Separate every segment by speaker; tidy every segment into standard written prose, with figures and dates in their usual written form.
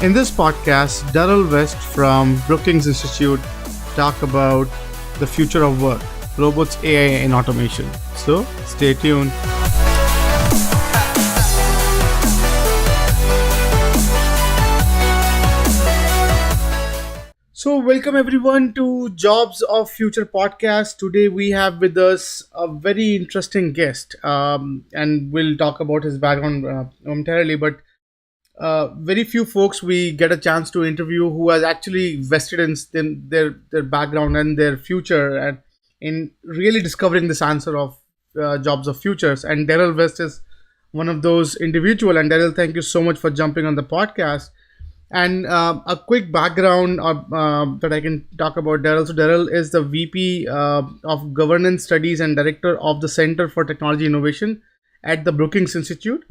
Speaker 1: In this podcast, Darrell West from Brookings Institute talk about the future of work, robots, AI, and automation. So stay tuned. So welcome everyone to Jobs of Future podcast. Today we have with us a very interesting guest, and we'll talk about his background momentarily. But very few folks we get a chance to interview who has actually vested in their background and their future and in really discovering this answer of jobs of futures. And Darrell West is one of those individual. And Darrell, thank you so much for jumping on the podcast. And a quick background that I can talk about Darrell. So Darrell is the VP of Governance Studies and Director of the Center for Technology Innovation at the Brookings Institute.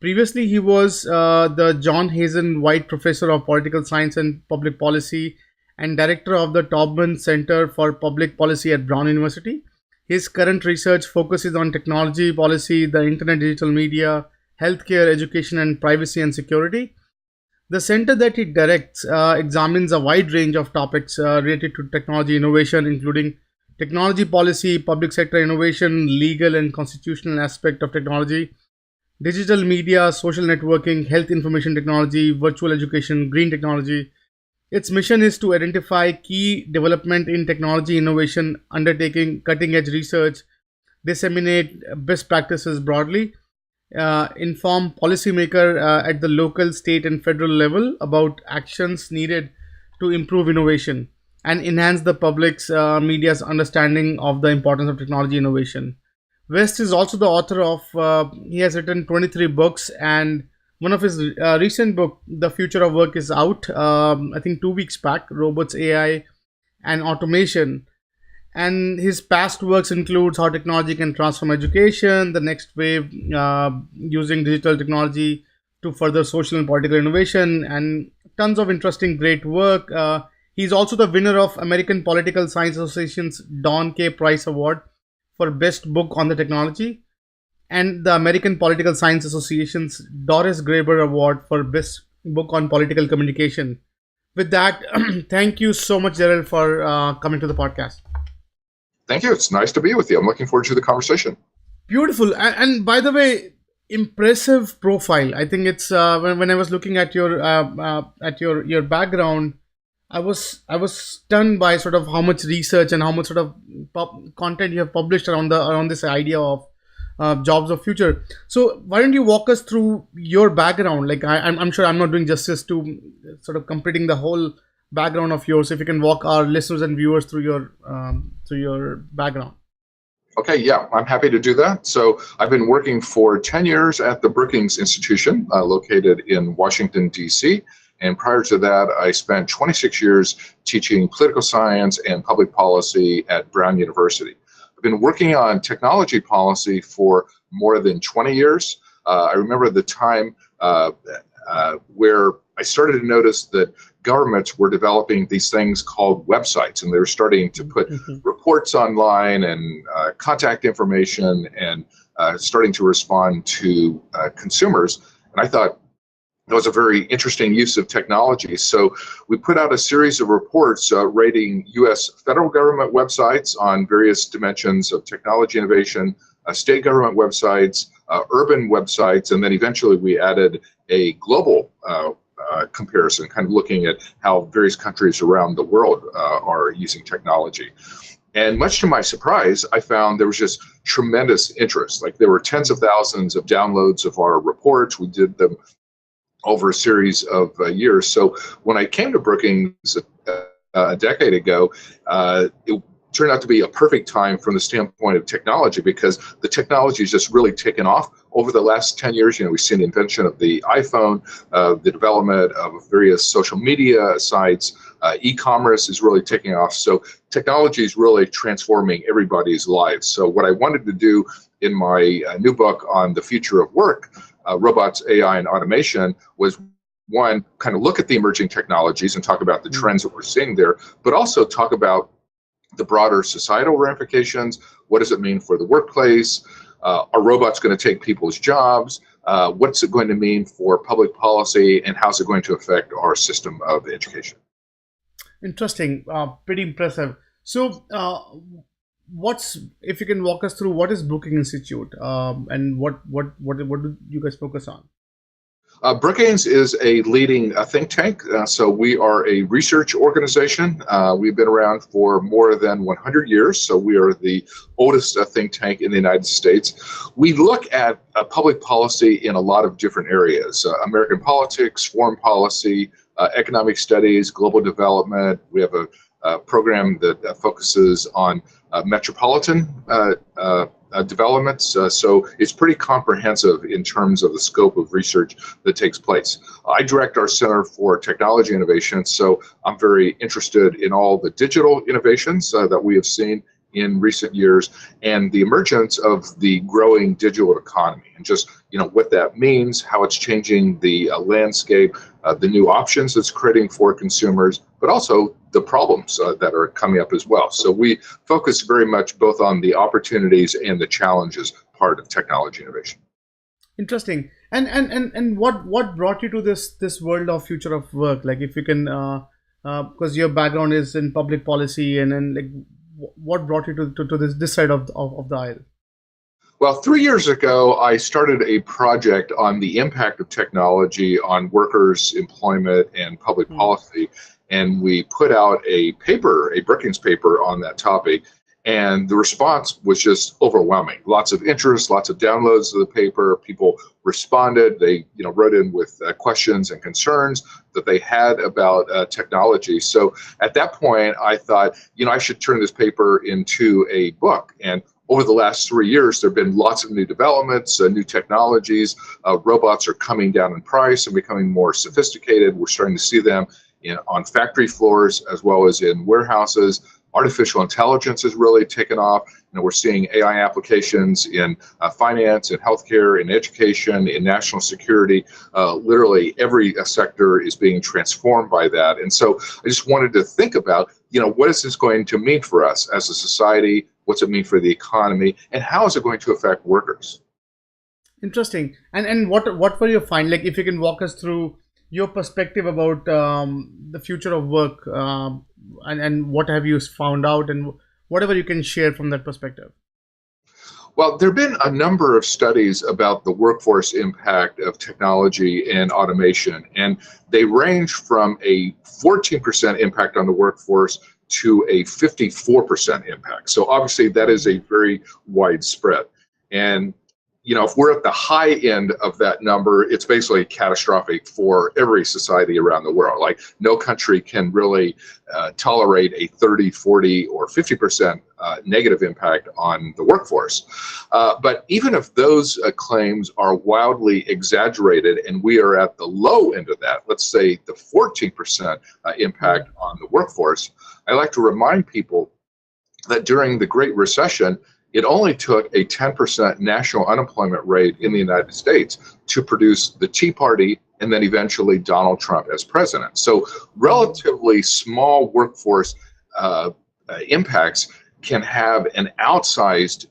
Speaker 1: Previously, he was the John Hazen White Professor of Political Science and Public Policy and Director of the Taubman Center for Public Policy at Brown University. His current research focuses on technology policy, the internet, digital media, healthcare, education, and privacy and security. The center that he directs examines a wide range of topics related to technology innovation, including technology policy, public sector innovation, legal and constitutional aspect of technology, digital media, social networking, health information technology, virtual education, green technology. Its mission is to identify key development in technology innovation, undertaking cutting-edge research, disseminate best practices broadly, inform policymaker at the local, state, and federal level about actions needed to improve innovation, and enhance the public's media's understanding of the importance of technology innovation. West is also the author of, he has written 23 books, and one of his recent book, The Future of Work, is out, I think 2 weeks back, Robots, AI, and Automation. And his past works includes how technology can transform education, the next wave using digital technology to further social and political innovation, and tons of interesting, great work. He's also the winner of American Political Science Association's Don K. Price Award for Best Book on the Technology, and the American Political Science Association's Doris Graber Award for Best Book on Political Communication. With that, thank you so much, Darrell, for coming to the podcast.
Speaker 2: Thank you. It's nice to be with you. I'm looking forward to the conversation.
Speaker 1: Beautiful. And by the way, impressive profile. I think it's when I was looking at your background, I was stunned by sort of how much research and how much sort of content you have published around this idea of jobs of future. So why don't you walk us through your background? Like I'm sure I'm not doing justice to sort of completing the whole background of yours. If you can walk our listeners and viewers through your background.
Speaker 2: Okay, yeah, I'm happy to do that. So I've been working for 10 years at the Brookings Institution, located in Washington, D.C. And prior to that, I spent 26 years teaching political science and public policy at Brown University. I've been working on technology policy for more than 20 years. I remember the time where I started to notice that governments were developing these things called websites, and they were starting to put reports online and contact information and starting to respond to consumers. And I thought that was a very interesting use of technology. So we put out a series of reports rating U.S. federal government websites on various dimensions of technology innovation, state government websites, urban websites, and then eventually we added a global comparison, kind of looking at how various countries around the world are using technology. And much to my surprise, I found there was just tremendous interest. Like there were tens of thousands of downloads of our reports. We did them over a series of years. So when I came to Brookings a decade ago, it turned out to be a perfect time from the standpoint of technology, because the technology has just really taken off over the last 10 years. You know, we've seen the invention of the iPhone, the development of various social media sites, e-commerce is really taking off. So technology is really transforming everybody's lives. So what I wanted to do in my new book on the future of work, robots, AI, and automation, was one, kind of look at the emerging technologies and talk about the trends that we're seeing there, but also talk about the broader societal ramifications. What does it mean for the workplace? Are robots going to take people's jobs? What's it going to mean for public policy, and how's it going to affect our system of education?
Speaker 1: Interesting. Pretty impressive. So, what's if you can walk us through what is Brookings Institute, and what do you guys focus on?
Speaker 2: Brookings is a leading think tank. So we are a research organization. We've been around for more than 100 years. So we are the oldest think tank in the United States. We look at public policy in a lot of different areas: American politics, foreign policy, economic studies, global development. We have a program that focuses on metropolitan developments. So it's pretty comprehensive in terms of the scope of research that takes place. I direct our Center for Technology Innovation, so I'm very interested in all the digital innovations that we have seen in recent years and the emergence of the growing digital economy, and just what that means, how it's changing the landscape, the new options it's creating for consumers, but also the problems that are coming up as well. So we focus very much both on the opportunities and the challenges part of technology innovation.
Speaker 1: Interesting. And what brought you to this world of future of work? Like, if you can, because your background is in public policy, and then like, what brought you to this side of the aisle?
Speaker 2: Well, 3 years ago, I started a project on the impact of technology on workers' employment and public
Speaker 1: Hmm.
Speaker 2: policy. And we put out a paper, a Brookings paper on that topic. And the response was just overwhelming. Lots of interest, lots of downloads of the paper. People responded. They, wrote in with questions and concerns that they had about technology. So at that point, I thought, I should turn this paper into a book. And over the last 3 years, there have been lots of new developments, new technologies. Robots are coming down in price and becoming more sophisticated. We're starting to see them on factory floors as well as in warehouses. Artificial intelligence has really taken off. We're seeing AI applications in finance, in healthcare, in education, in national security. Literally every sector is being transformed by that. And so I just wanted to think about, what is this going to mean for us as a society? What's it mean for the economy? And how is it going to affect workers?
Speaker 1: Interesting. And what were your find? Like, if you can walk us through your perspective about the future of work, and what have you found out, and whatever you can share from that perspective.
Speaker 2: Well, there have been a number of studies about the workforce impact of technology and automation, and they range from a 14% impact on the workforce to a 54% impact. So obviously that is a very widespread. And if we're at the high end of that number, it's basically catastrophic for every society around the world. Like, no country can really tolerate a 30, 40, or 50% negative impact on the workforce. But even if those claims are wildly exaggerated and we are at the low end of that, let's say the 14% impact on the workforce, I like to remind people that during the Great Recession, it only took a 10% national unemployment rate in the United States to produce the Tea Party and then eventually Donald Trump as president. So relatively small workforce impacts can have an outsized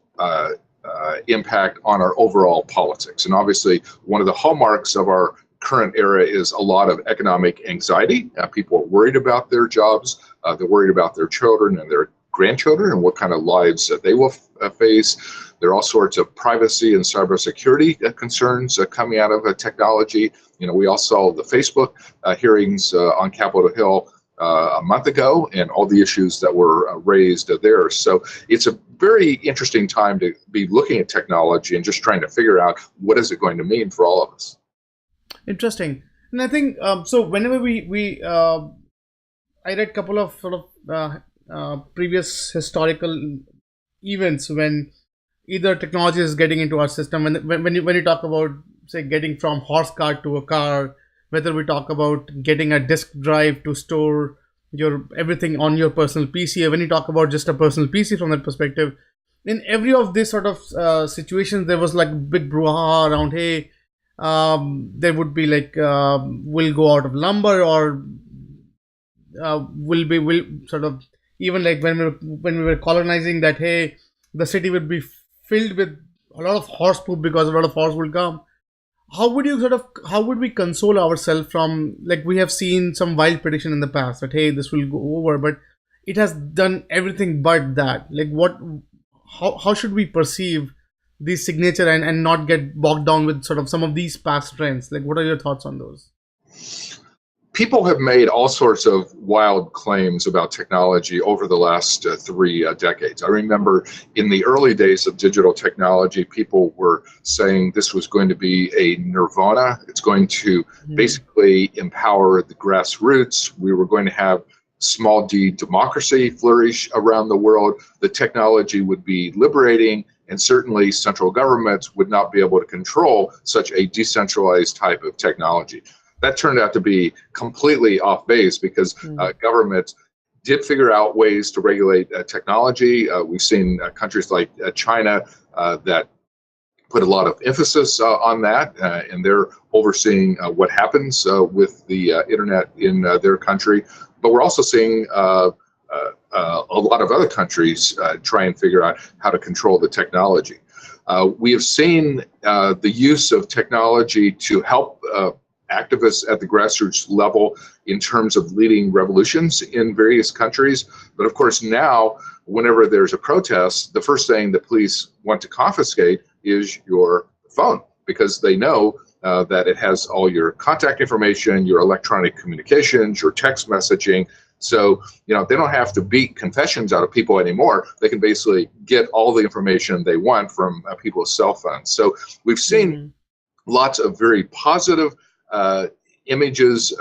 Speaker 2: impact on our overall politics. And obviously, one of the hallmarks of our current era is a lot of economic anxiety. People are worried about their jobs. They're worried about their children and their grandchildren and what kind of lives that they will face. There are all sorts of privacy and cybersecurity concerns coming out of technology. We all saw the Facebook hearings on Capitol Hill a month ago, and all the issues that were raised there. So it's a very interesting time to be looking at technology and just trying to figure out what is it going to mean for all of us.
Speaker 1: Interesting. And I think so. Whenever we I read a couple of sort of previous historical events when either technology is getting into our system. When you talk about, say, getting from horse cart to a car, whether we talk about getting a disk drive to store your everything on your personal PC, or when you talk about just a personal PC from that perspective, in every of these sort of situations, there was like big brouhaha around, hey, there would be like, we'll go out of lumber, or will sort of, even like when we were colonizing, that hey, the city would be filled with a lot of horse poop because a lot of horse will come. how would we console ourselves from, like, we have seen some wild prediction in the past that hey, this will go over, but it has done everything but that. Like, how should we perceive these signature and not get bogged down with sort of some of these past trends? Like, what are your thoughts on those?
Speaker 2: People have made all sorts of wild claims about technology over the last three decades. I remember in the early days of digital technology, people were saying this was going to be a nirvana. It's going to
Speaker 1: Hmm.
Speaker 2: basically empower the grassroots. We were going to have small d democracy flourish around the world. The technology would be liberating, and certainly central governments would not be able to control such a decentralized type of technology. That turned out to be completely off base because
Speaker 1: Hmm.
Speaker 2: governments did figure out ways to regulate technology. We've seen countries like China that put a lot of emphasis on that, and they're overseeing what happens with the internet in their country. But we're also seeing a lot of other countries try and figure out how to control the technology. We have seen the use of technology to help activists at the grassroots level in terms of leading revolutions in various countries. But of course, now, whenever there's a protest, the first thing the police want to confiscate is your phone because they know that it has all your contact information, your electronic communications, your text messaging. So, they don't have to beat confessions out of people anymore. They can basically get all the information they want from people's cell phones. So we've seen
Speaker 1: Hmm.
Speaker 2: lots of very positive images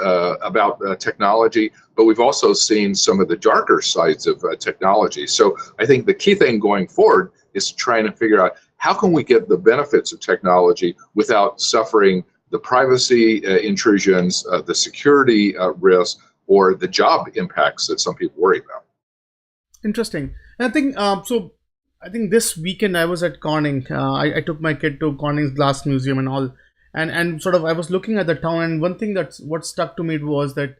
Speaker 2: about technology, but we've also seen some of the darker sides of technology. So I think the key thing going forward is trying to figure out how can we get the benefits of technology without suffering the privacy intrusions, the security risks, or the job impacts that some people worry about.
Speaker 1: Interesting. And I think so. I think this weekend I was at Corning. I took my kid to Corning's Glass Museum and all, and sort of I was looking at the town, and one thing that's what stuck to me was that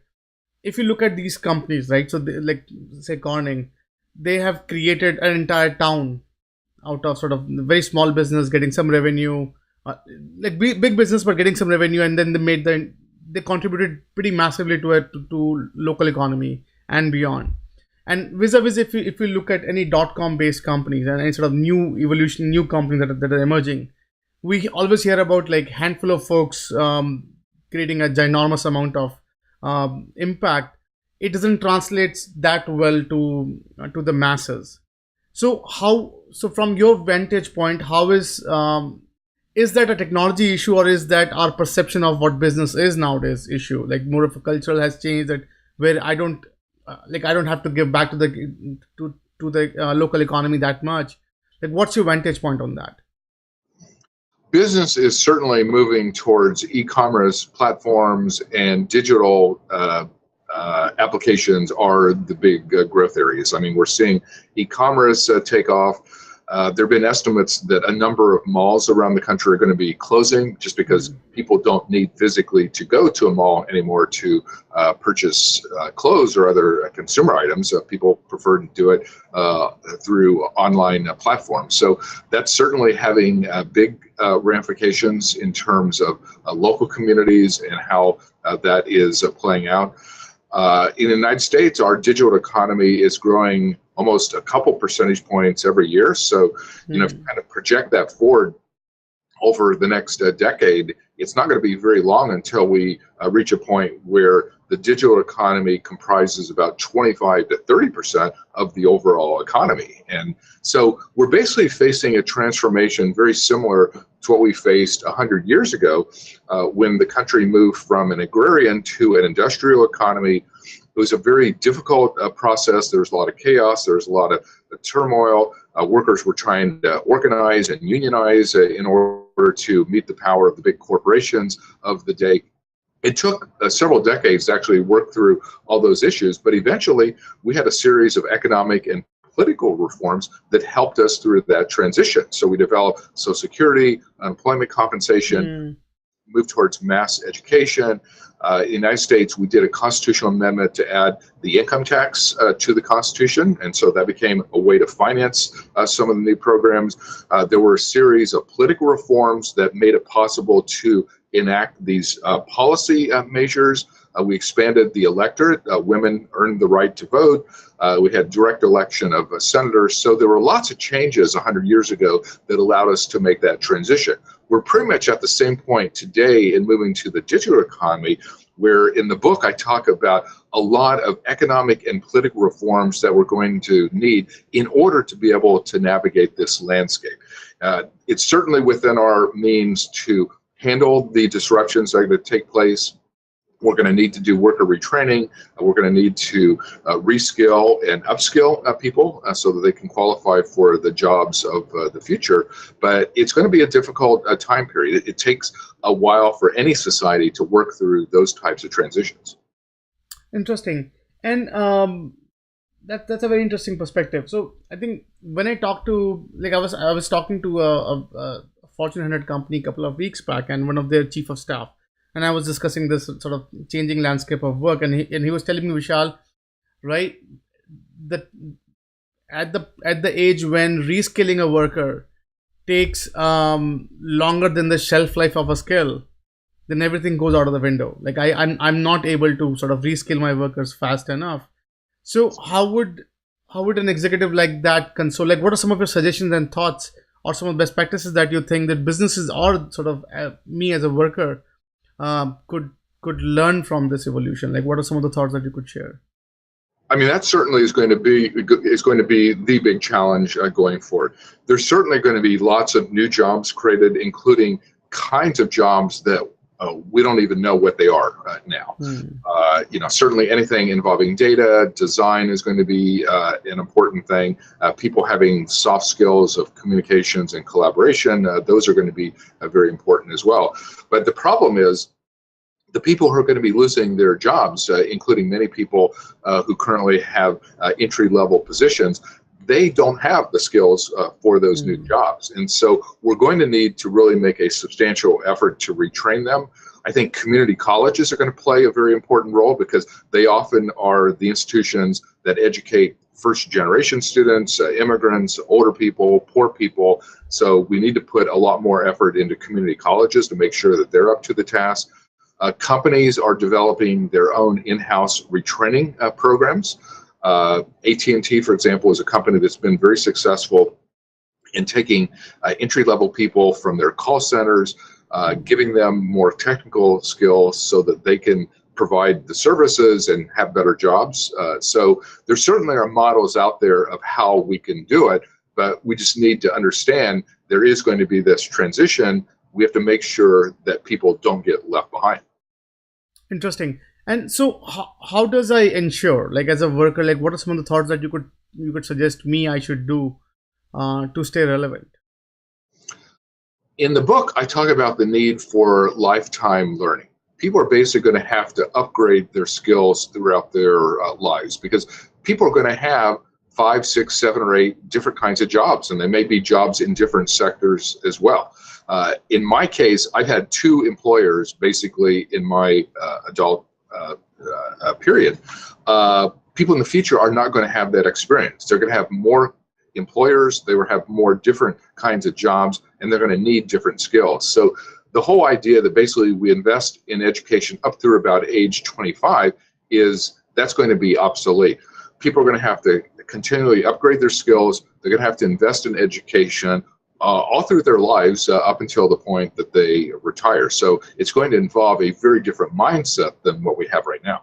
Speaker 1: if you look at these companies, right? So they, like, say Corning, they have created an entire town out of sort of very small business getting some revenue, uh, like big business but getting some revenue, and then they contributed pretty massively to it, to local economy and beyond. And vis-a-vis, if you look at any dot-com based companies and any sort of new evolution, new companies that are emerging, we always hear about like handful of folks creating a ginormous amount of impact. It doesn't translate that well to the masses. So from your vantage point, how is that a technology issue, or is that our perception of what business is nowadays issue? Like, more of a cultural has changed, that where I don't have to give back to the local economy that much. Like, what's your vantage point on that?
Speaker 2: Business is certainly moving towards e-commerce platforms, and digital applications are the big growth areas. I mean, we're seeing e-commerce take off. There have been estimates that a number of malls around the country are going to be closing just because
Speaker 1: Mm.
Speaker 2: people don't need physically to go to a mall anymore to purchase clothes or other consumer items. People prefer to do it through online platforms. So that's certainly having big ramifications in terms of local communities and how that is playing out. In the United States, our digital economy is growing almost a couple percentage points every year. So, if you
Speaker 1: Mm.
Speaker 2: kind of project that forward over the next decade, it's not going to be very long until we reach a point where the digital economy comprises about 25 to 30% of the overall economy. And so we're basically facing a transformation very similar to what we faced 100 years ago when the country moved from an agrarian to an industrial economy. It was a very difficult process. There was a lot of chaos. There was a lot of turmoil. Workers were trying to organize and unionize in order to meet the power of the big corporations of the day. It took several decades to actually work through all those issues, but eventually we had a series of economic and political reforms that helped us through that transition. So we developed Social Security, unemployment compensation,
Speaker 1: Mm.
Speaker 2: move towards mass education. In the United States, we did a constitutional amendment to add the income tax to the Constitution, and so that became a way to finance some of the new programs. There were a series of political reforms that made it possible to enact these policy measures. We expanded the electorate. Women earned the right to vote. We had direct election of senators. So there were lots of changes 100 years ago that allowed us to make that transition. We're pretty much at the same point today in moving to the digital economy, where in the book I talk about a lot of economic and political reforms that we're going to need in order to be able to navigate this landscape. It's certainly within our means to handle the disruptions that are going to take place. We're going to need to do worker retraining. We're going to need to reskill and upskill people so that they can qualify for the jobs of the future. But it's going to be a difficult time period. It takes a while for any society to work through those types of transitions.
Speaker 1: Interesting. And that's a very interesting perspective. So I think when I talked to, like, I was talking to a Fortune 100 company a couple of weeks back, and one of their chief of staff, and I was discussing this sort of changing landscape of work, and he was telling me, Vishal, right, that at the age when reskilling a worker takes longer than the shelf life of a skill, then everything goes out of the window. Like I'm not able to sort of reskill my workers fast enough. So how would an executive like that console? Like, what are some of your suggestions and thoughts, or some of the best practices that you think that businesses or sort of me as a worker could learn from this evolution? Like, what are some of the thoughts that you could share?
Speaker 2: I mean, that certainly is going to be the big challenge going forward. There's certainly going to be lots of new jobs created, including kinds of jobs that we don't even know what they are now. Certainly anything involving data, design is going to be an important thing. People having soft skills of communications and collaboration, those are going to be very important as well. But the problem is, the people who are going to be losing their jobs, including many people who currently have entry-level positions, they don't have the skills for those new jobs. And so we're going to need to really make a substantial effort to retrain them. I think community colleges are going to play a very important role, because they often are the institutions that educate first-generation students, immigrants, older people, poor people. So we need to put a lot more effort into community colleges to make sure that they're up to the task. Companies are developing their own in-house retraining programs. AT&T, for example, is a company that's been very successful in taking entry-level people from their call centers, giving them more technical skills so that they can provide the services and have better jobs. So there certainly are models out there of how we can do it, but we just need to understand there is going to be this transition. We have to make sure that people don't get left behind.
Speaker 1: Interesting. And so how does I ensure, like, as a worker, like, what are some of the thoughts that you could suggest me I should do to stay relevant?
Speaker 2: In the book, I talk about the need for lifetime learning. People are basically going to have to upgrade their skills throughout their lives, because people are going to have 5, 6, 7, or 8 different kinds of jobs, and they may be jobs in different sectors as well. In my case, I've had 2 employers basically in my adult period. People in the future are not going to have that experience. They're going to have more employers, they will have more different kinds of jobs, and they're going to need different skills. So the whole idea that basically we invest in education up through about age 25 is that's going to be obsolete. People are going to have to continually upgrade their skills. They're going to have to invest in education all through their lives up until the point that they retire. So it's going to involve a very different mindset than what we have right now.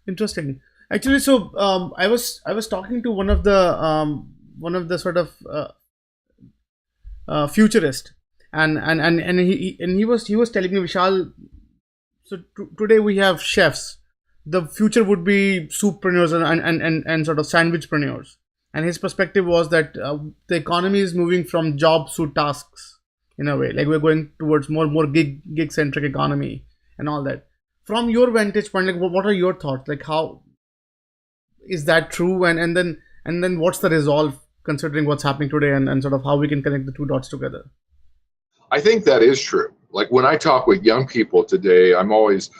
Speaker 1: Interesting. Actually, so I was talking to one of the sort of futurist, and he was telling me, Vishal, so today we have chefs. The future would be souppreneurs and sort of sandwichpreneurs. And his perspective was that the economy is moving from jobs to tasks in a way. Like, we're going towards more gig centric economy and all that. From your vantage point, like, what are your thoughts? Like, how is that true? And then what's the resolve, considering what's happening today, and sort of how we can connect the 2 dots together?
Speaker 2: I think that is true. Like, when I talk with young people today, I'm always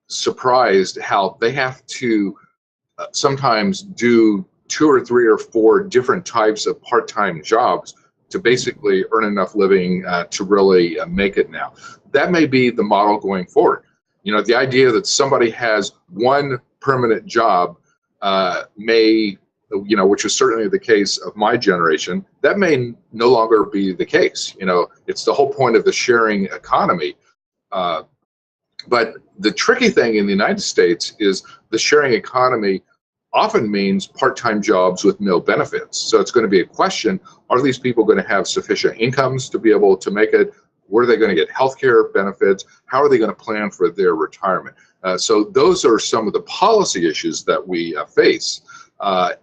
Speaker 2: surprised how they have to sometimes do 2 or 3 or 4 different types of part-time jobs to basically earn enough living to really make it now. that may be the model going forward. The idea that somebody has one permanent job may, which is certainly the case of my generation, that may no longer be the case. It's the whole point of the sharing economy. But the tricky thing in the United States is the sharing economy often means part-time jobs with no benefits. So it's going to be a question, are these people going to have sufficient incomes to be able to make it? Where are they going to get healthcare benefits? How are they going to plan for their retirement? So those are some of the policy issues that we face.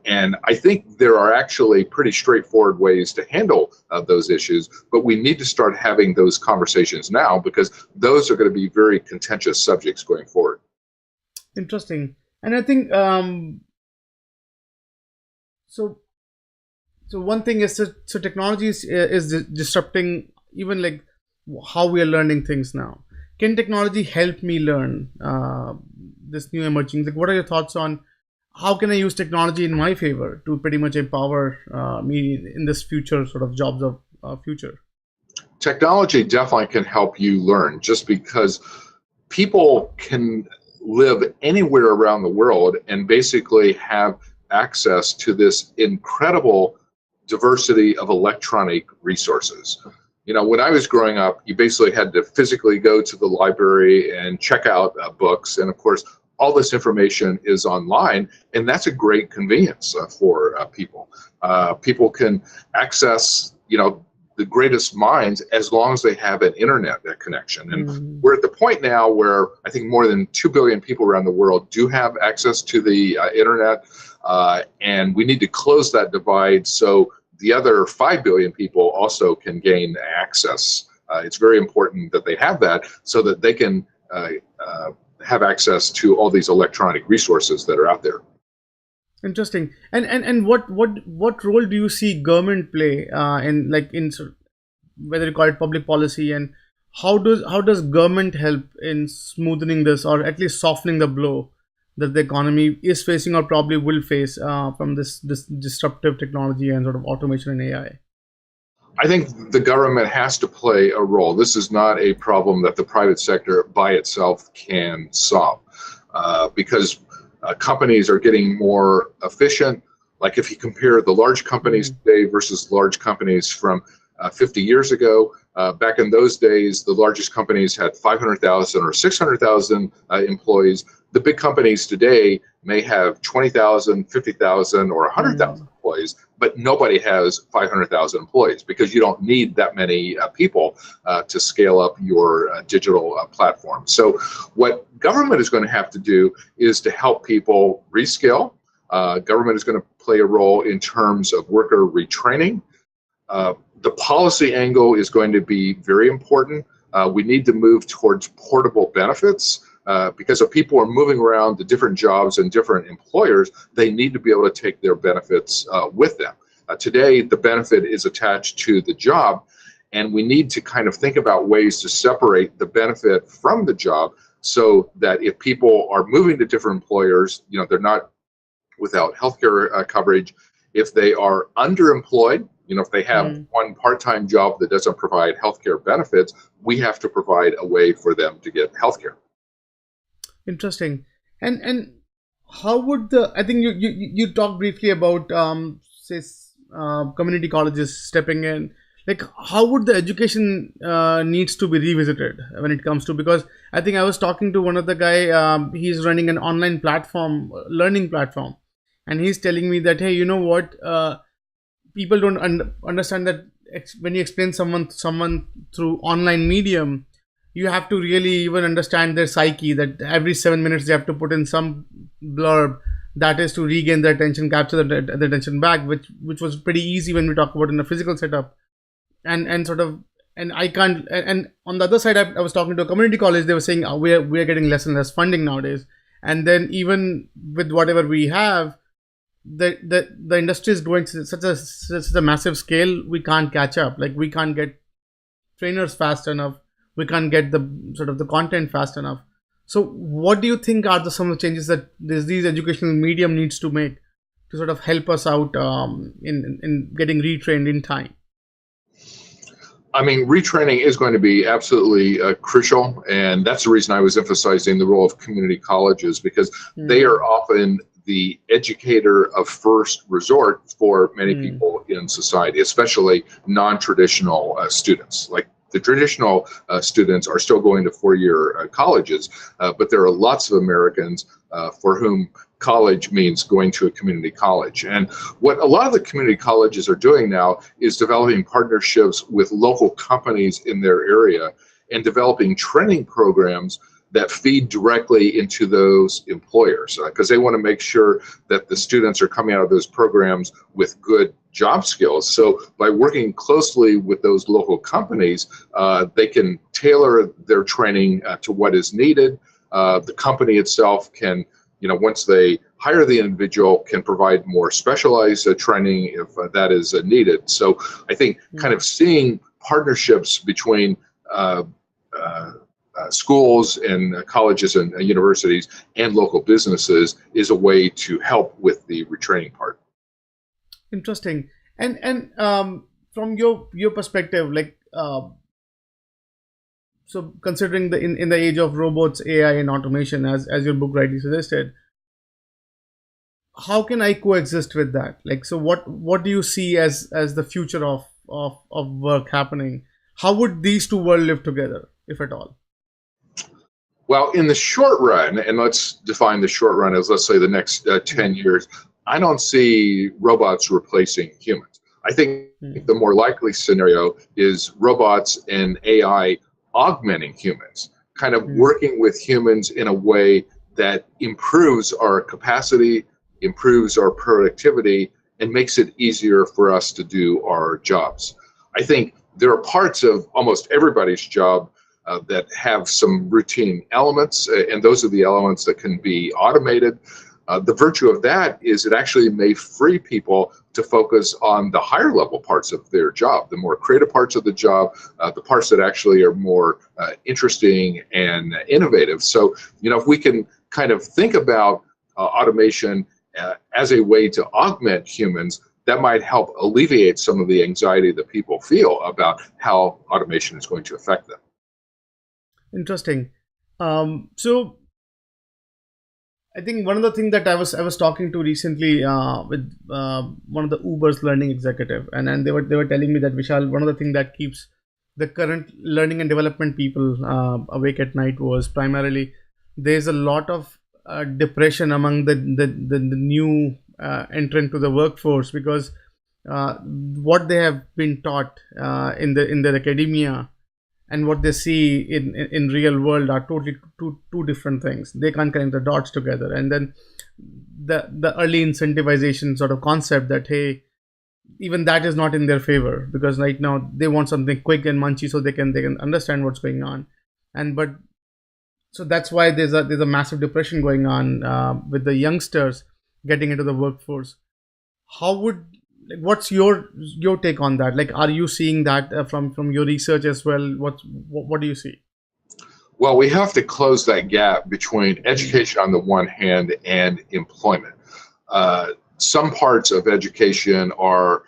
Speaker 2: And I think there are actually pretty straightforward ways to handle those issues, but we need to start having those conversations now, because those are going to be very contentious subjects going forward.
Speaker 1: Interesting. And I think so one thing is that technology is disrupting even like how we are learning things now. Can technology help me learn this new emerging? Like, what are your thoughts on how can I use technology in my favor to pretty much empower me in this future sort of jobs of future?
Speaker 2: Technology definitely can help you learn, just because people can live anywhere around the world and basically have access to this incredible diversity of electronic resources. When I was growing up, you basically had to physically go to the library and check out books. And of course, all this information is online, and that's a great convenience for people. People can access, the greatest minds as long as they have an internet connection. And we're at the point now where I think more than 2 billion people around the world do have access to the internet, and we need to close that divide so the other 5 billion people also can gain access. It's very important that they have that so that they can have access to all these electronic resources that are out there.
Speaker 1: Interesting. And what role do you see government play in whether you call it public policy, and how does government help in smoothing this, or at least softening the blow that the economy is facing or probably will face from this disruptive technology and sort of automation and AI?
Speaker 2: I think the government has to play a role. This is not a problem that the private sector by itself can solve, because companies are getting more efficient. Like if you compare the large companies today versus large companies from 50 years ago, back in those days, the largest companies had 500,000 or 600,000 employees. The big companies today may have 20,000, 50,000, or 100,000 employees, but nobody has 500,000 employees, because you don't need that many people to scale up your digital platform. So what government is going to have to do is to help people reskill. Government is going to play a role in terms of worker retraining. The policy angle is going to be very important. We need to move towards portable benefits. Because if people are moving around to different jobs and different employers, they need to be able to take their benefits with them. Today, the benefit is attached to the job, and we need to kind of think about ways to separate the benefit from the job, so that if people are moving to different employers, they're not without healthcare coverage. If they are underemployed, if they have one part-time job that doesn't provide healthcare benefits, we have to provide a way for them to get healthcare.
Speaker 1: Interesting. And how would I think you talked briefly about community colleges stepping in. Like, how would the education needs to be revisited when it comes to, because I think I was talking to one of the guy, he's running an online platform, learning platform, and he's telling me that, hey, you know what, people don't understand that when you explain someone through online medium, you have to really even understand their psyche, that every 7 minutes they have to put in some blurb that is to regain their attention, capture the attention back, which was pretty easy when we talk about in a physical setup. And I can't, and on the other side, I was talking to a community college, they were saying we are getting less and less funding nowadays. And then even with whatever we have, the industry is growing such a massive scale, we can't catch up. Like, we can't get trainers fast enough. We can't get the sort of the content fast enough. So what do you think are some of the changes that these educational medium needs to make to sort of help us out in getting retrained in time?
Speaker 2: I mean, retraining is going to be absolutely crucial, and that's the reason I was emphasizing the role of community colleges, because they are
Speaker 1: Mm,
Speaker 2: often the educator of first resort for many
Speaker 1: mm,
Speaker 2: people in society, especially non-traditional students. Like the traditional students are still going to four-year colleges, but there are lots of Americans for whom college means going to a community college. And what a lot of the community colleges are doing now is developing partnerships with local companies in their area and developing training programs that feed directly into those employers, because they want to make sure that the students are coming out of those programs with good job skills. So by working closely with those local companies, they can tailor their training to what is needed. The company itself can, once they hire the individual, can provide more specialized training if that is needed. So I think kind
Speaker 1: mm.
Speaker 2: of seeing partnerships between uh, uh, schools and colleges and universities and local businesses is a way to help with the retraining part.
Speaker 1: Interesting. And from your perspective, like so considering in the age of robots, AI, and automation, as your book rightly suggested, how can I coexist with that? Like, so what do you see as the future of work happening? How would these two worlds live together, if at all?
Speaker 2: Well, in the short run, and let's define the short run as, let's say, the next 10
Speaker 1: Mm,
Speaker 2: years, I don't see robots replacing humans. I think
Speaker 1: mm,
Speaker 2: the more likely scenario is robots and AI augmenting humans, kind of
Speaker 1: mm,
Speaker 2: working with humans in a way that improves our capacity, improves our productivity, and makes it easier for us to do our jobs. I think there are parts of almost everybody's job that have some routine elements, and those are the elements that can be automated. The virtue of that is it actually may free people to focus on the higher level parts of their job, the more creative parts of the job, the parts that actually are more interesting and innovative. So, if we can kind of think about automation as a way to augment humans, that might help alleviate some of the anxiety that people feel about how automation is going to affect them.
Speaker 1: interesting. So I think one of the things that I was talking to recently with one of the Uber's learning executive, and they were telling me that, Vishal, one of the things that keeps the current learning and development people awake at night was primarily there's a lot of depression among the new entrant to the workforce, because what they have been taught in their academia and what they see in real world are totally two different things. They can't connect the dots together. And then the early incentivization sort of concept that, hey, even that is not in their favor, because right now they want something quick and munchy so they can understand what's going on. And but so that's why there's a massive depression going on with the youngsters getting into the workforce. How would, like, what's your take on that? Like, are you seeing that from your research as well? What do you see?
Speaker 2: Well, we have to close that gap between
Speaker 1: Mm,
Speaker 2: education on the one hand and employment. Some parts of education are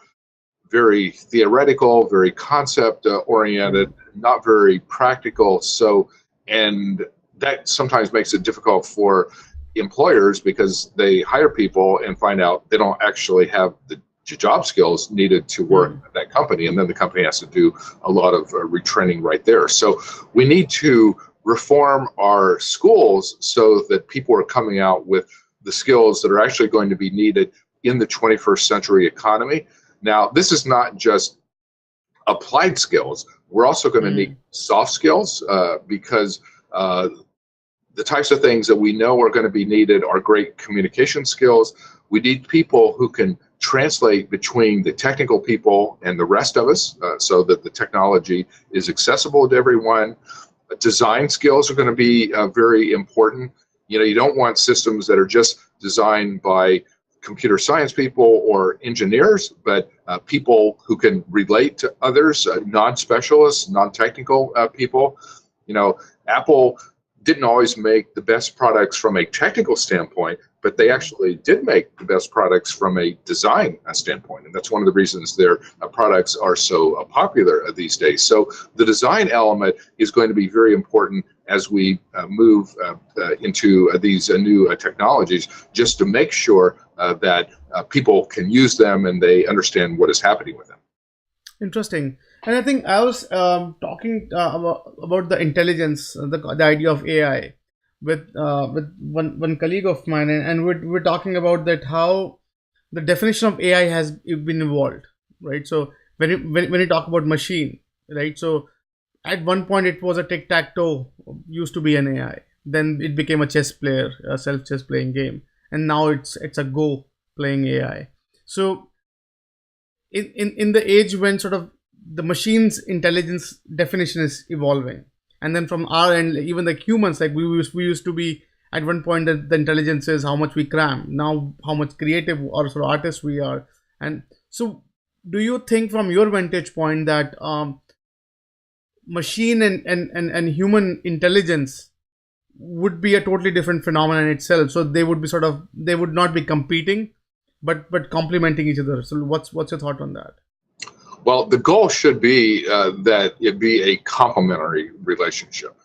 Speaker 2: very theoretical, very concept oriented,
Speaker 1: mm,
Speaker 2: not very practical. So, and that sometimes makes it difficult for employers because they hire people and find out they don't actually have the job skills needed to work
Speaker 1: mm,
Speaker 2: at that company. And then the company has to do a lot of retraining right there. So, we need to reform our schools so that people are coming out with the skills that are actually going to be needed in the 21st century economy. Now, this is not just applied skills. We're also going to need
Speaker 1: mm,
Speaker 2: soft skills because the types of things that we know are going to be needed are great communication skills. We need people who can translate between the technical people and the rest of us so that the technology is accessible to everyone. Design skills are going to be very important. You don't want systems that are just designed by computer science people or engineers, but people who can relate to others, non-specialists, non-technical people. Apple didn't always make the best products from a technical standpoint, but they actually did make the best products from a design standpoint. And that's one of the reasons their products are so popular these days. So the design element is going to be very important as we move into these new technologies, just to make sure that people can use them and they understand what is happening with them.
Speaker 1: Interesting. And I think I was talking about the intelligence, the idea of AI with one colleague of mine, and we're talking about that how the definition of AI has been evolved, right? So when you talk about machine, right? So at one point it was a tic-tac-toe, used to be an AI. Then it became a chess player, a self chess playing game, and now it's a Go playing AI. So in the age when sort of the machine's intelligence definition is evolving, and then from our end, even like humans, like we used to be at one point that the intelligence is how much we cram, now how much creative or sort of artists we are. And so do you think from your vantage point that machine and human intelligence would be a totally different phenomenon itself, so they would be sort of, they would not be competing but complementing each other? So what's your thought on that?
Speaker 2: Well, the goal should be that it be a complementary relationship.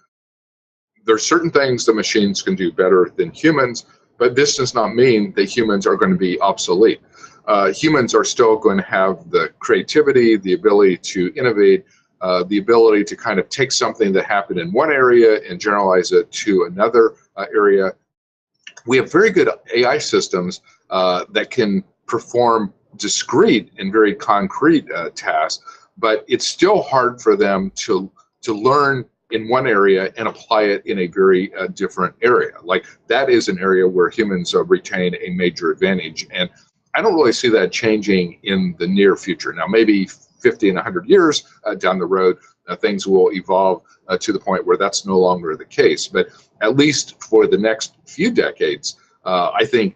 Speaker 2: There are certain things the machines can do better than humans, but this does not mean that humans are going to be obsolete. Humans are still going to have the creativity, the ability to innovate, the ability to kind of take something that happened in one area and generalize it to another area. We have very good AI systems that can perform discrete and very concrete tasks, but it's still hard for them to learn in one area and apply it in a very different area. Like, that is an area where humans retain a major advantage, and I don't really see that changing in the near future. Now, maybe 50 and 100 years down the road, things will evolve to the point where that's no longer the case. But at least for the next few decades, I think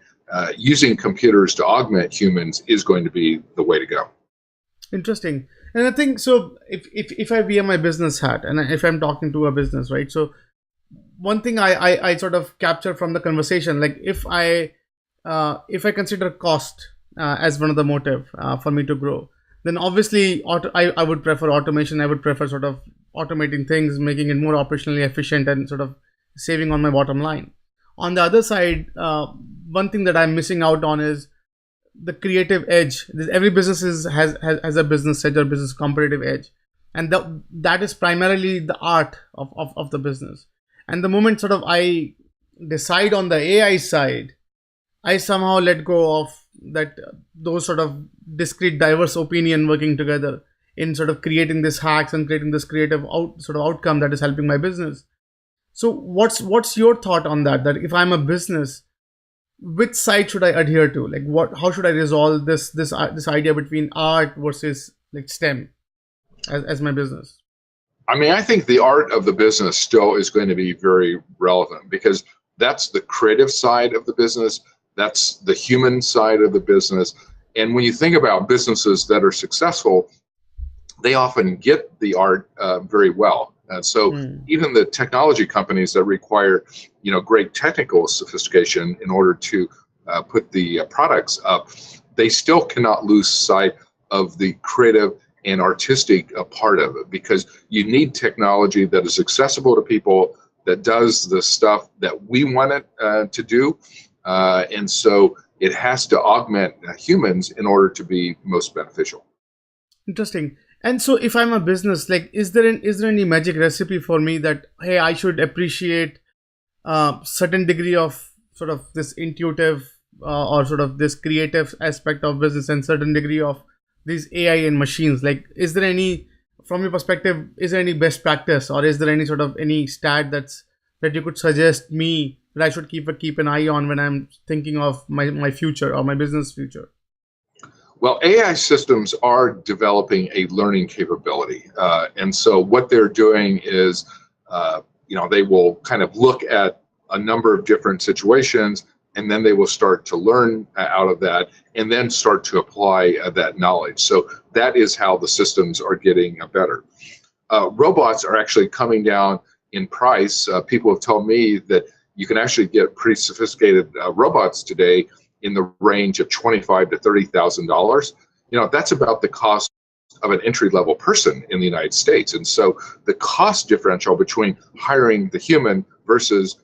Speaker 2: using computers to augment humans is going to be the way to go.
Speaker 1: Interesting. And I think so. If I wear my business hat and if I'm talking to a business, right? So one thing I sort of capture from the conversation, like if I consider cost as one of the motive for me to grow, then obviously I would prefer automation. I would prefer sort of automating things, making it more operationally efficient, and sort of saving on my bottom line. On the other side, one thing that I'm missing out on is the creative edge. Every business has a business edge or business competitive edge, and that is primarily the art of the business. And the moment sort of I decide on the AI side, I somehow let go of that, those sort of discrete diverse opinion working together in sort of creating this hacks and creating this creative outcome that is helping my business. So what's your thought on that? That if I'm a business, which side should I adhere to? Like how should I resolve this idea between art versus like STEM as my business?
Speaker 2: I mean, I think the art of the business still is going to be very relevant, because that's the creative side of the business. That's the human side of the business. And when you think about businesses that are successful, they often get the art very well. And so even the technology companies that require, great technical sophistication in order to put the products up, they still cannot lose sight of the creative and artistic part of it, because you need technology that is accessible to people, that does the stuff that we want it to do. And so it has to augment humans in order to be most beneficial.
Speaker 1: Interesting. And so if I'm a business, like, is there any magic recipe for me that, hey, I should appreciate certain degree of sort of this intuitive or sort of this creative aspect of business, and certain degree of these AI and machines? Like, is there any, from your perspective, is there any best practice, or is there any sort of any stat that you could suggest me that I should keep an eye on when I'm thinking of my future or my business future?
Speaker 2: Well, AI systems are developing a learning capability. And so what they're doing is, they will kind of look at a number of different situations, and then they will start to learn out of that, and then start to apply that knowledge. So that is how the systems are getting better. Robots are actually coming down in price. People have told me that, you can actually get pretty sophisticated robots today in the range of $25,000 to $30,000. That's about the cost of an entry-level person in the United States. And so the cost differential between hiring the human versus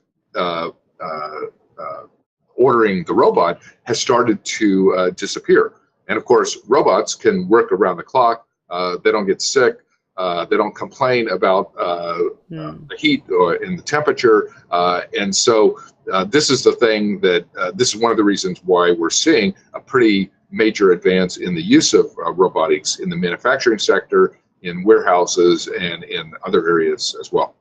Speaker 2: ordering the robot has started to disappear. And of course, robots can work around the clock. They don't get sick. They don't complain about the heat or in the temperature. And so this is the thing that this is one of the reasons why we're seeing a pretty major advance in the use of robotics in the manufacturing sector, in warehouses, and in other areas as well.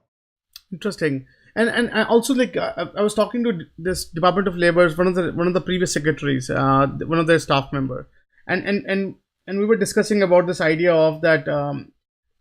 Speaker 1: Interesting. And also, like, I was talking to this Department of Labor, one of the previous secretaries, one of their staff member, and we were discussing about this idea of that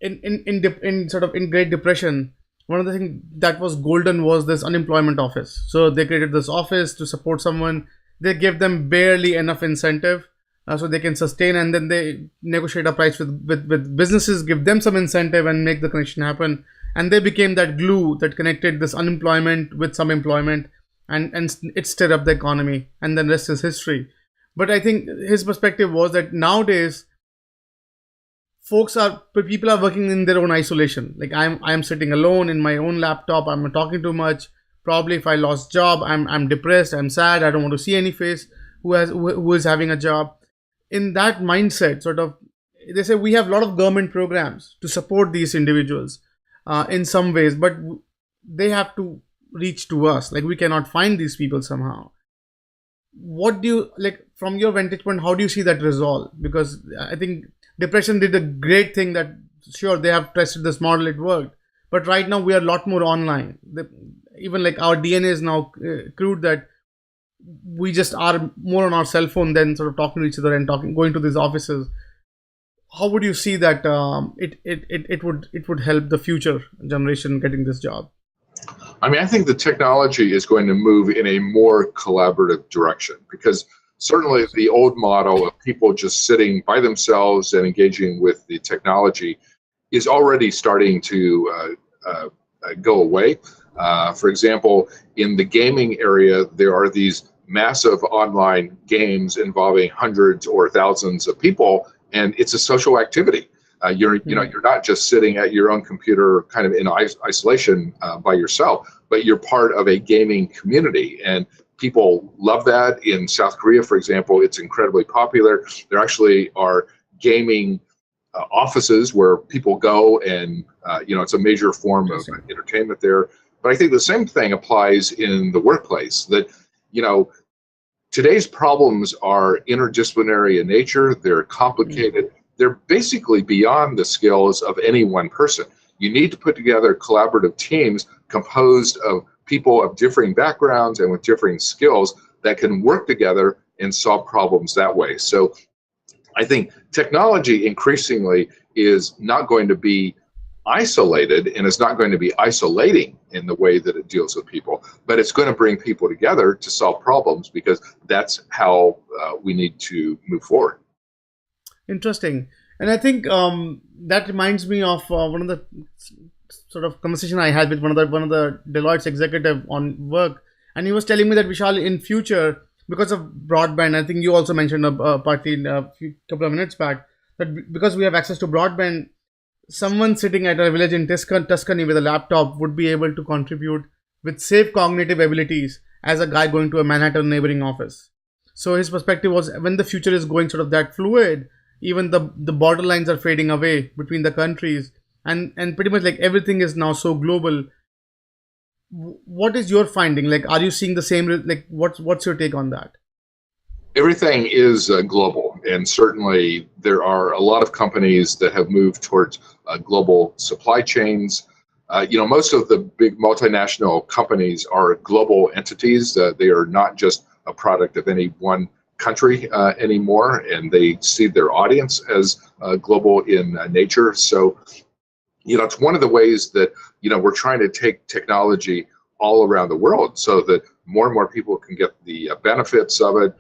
Speaker 1: in Great Depression, one of the things that was golden was this unemployment office. So they created this office to support someone. They gave them barely enough incentive so they can sustain, and then they negotiate a price with businesses, give them some incentive, and make the connection happen. And they became that glue that connected this unemployment with some employment, and it stirred up the economy, and then rest is history. But I think his perspective was that nowadays people are working in their own isolation. Like I'm sitting alone in my own laptop. I'm not talking too much. Probably if I lost job, I'm depressed. I'm sad. I don't want to see any face who is having a job. In that mindset, sort of, they say we have a lot of government programs to support these individuals in some ways, but they have to reach to us. Like we cannot find these people somehow. What do you, like, from your vantage point, how do you see that resolve? Because I think depression did a great thing that, sure, they have tested this model, it worked. But right now we are a lot more online. Even like our DNA is now crude that we just are more on our cell phone than sort of talking to each other and going to these offices. How would you see that it would help the future generation getting this job?
Speaker 2: I mean, I think the technology is going to move in a more collaborative direction, because certainly the old model of people just sitting by themselves and engaging with the technology is already starting to go away. For example, in the gaming area, there are these massive online games involving hundreds or thousands of people, and it's a social activity. You're not just sitting at your own computer kind of in isolation by yourself, but you're part of a gaming community, and people love that. In South Korea, for example, it's incredibly popular. There actually are gaming offices where people go, and it's a major form of entertainment there. But I think the same thing applies in the workplace, that today's problems are interdisciplinary in nature. They're complicated. They're basically beyond the skills of any one person. You need to put together collaborative teams composed of people of differing backgrounds and with differing skills that can work together and solve problems that way. So I think technology increasingly is not going to be isolated, and it's not going to be isolating in the way that it deals with people, but it's going to bring people together to solve problems, because that's how we need to move forward.
Speaker 1: Interesting. And I think that reminds me of one of the sort of conversation I had with one of the Deloitte's executive on work, and he was telling me that, Vishal, in future, because of broadband, I think you also mentioned partly in a couple of minutes back, that because we have access to broadband, someone sitting at a village in Tuscany with a laptop would be able to contribute with safe cognitive abilities as a guy going to a Manhattan neighboring office. So his perspective was, when the future is going sort of that fluid, even the borderlines are fading away between the countries, and pretty much like everything is now so global. What is your finding? Like, are you seeing the same? Like, what's your take on that?
Speaker 2: Everything is global, and certainly there are a lot of companies that have moved towards global supply chains. Most of the big multinational companies are global entities. They are not just a product of any one country anymore, and they see their audience as global in nature. So, it's one of the ways that, we're trying to take technology all around the world so that more and more people can get the benefits of it.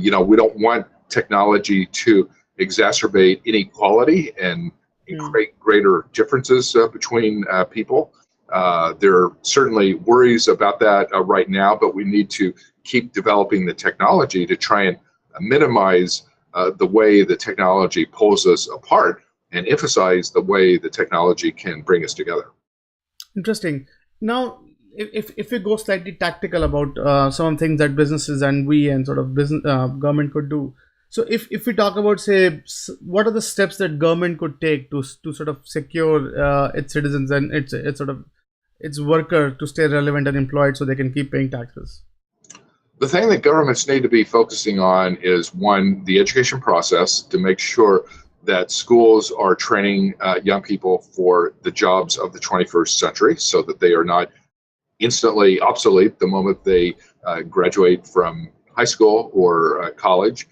Speaker 2: We don't want technology to exacerbate inequality and create greater differences between people. There are certainly worries about that right now, but we need to keep developing the technology to try and minimize the way the technology pulls us apart and emphasize the way the technology can bring us together.
Speaker 1: Interesting. Now, if we go slightly tactical about some things that businesses and we and sort of business government could do. So if we talk about, say, what are the steps that government could take to sort of secure its citizens and its sort of its worker to stay relevant and employed so they can keep paying taxes?
Speaker 2: The thing that governments need to be focusing on is, one, the education process to make sure that schools are training young people for the jobs of the 21st century so that they are not instantly obsolete the moment they graduate from high school or college.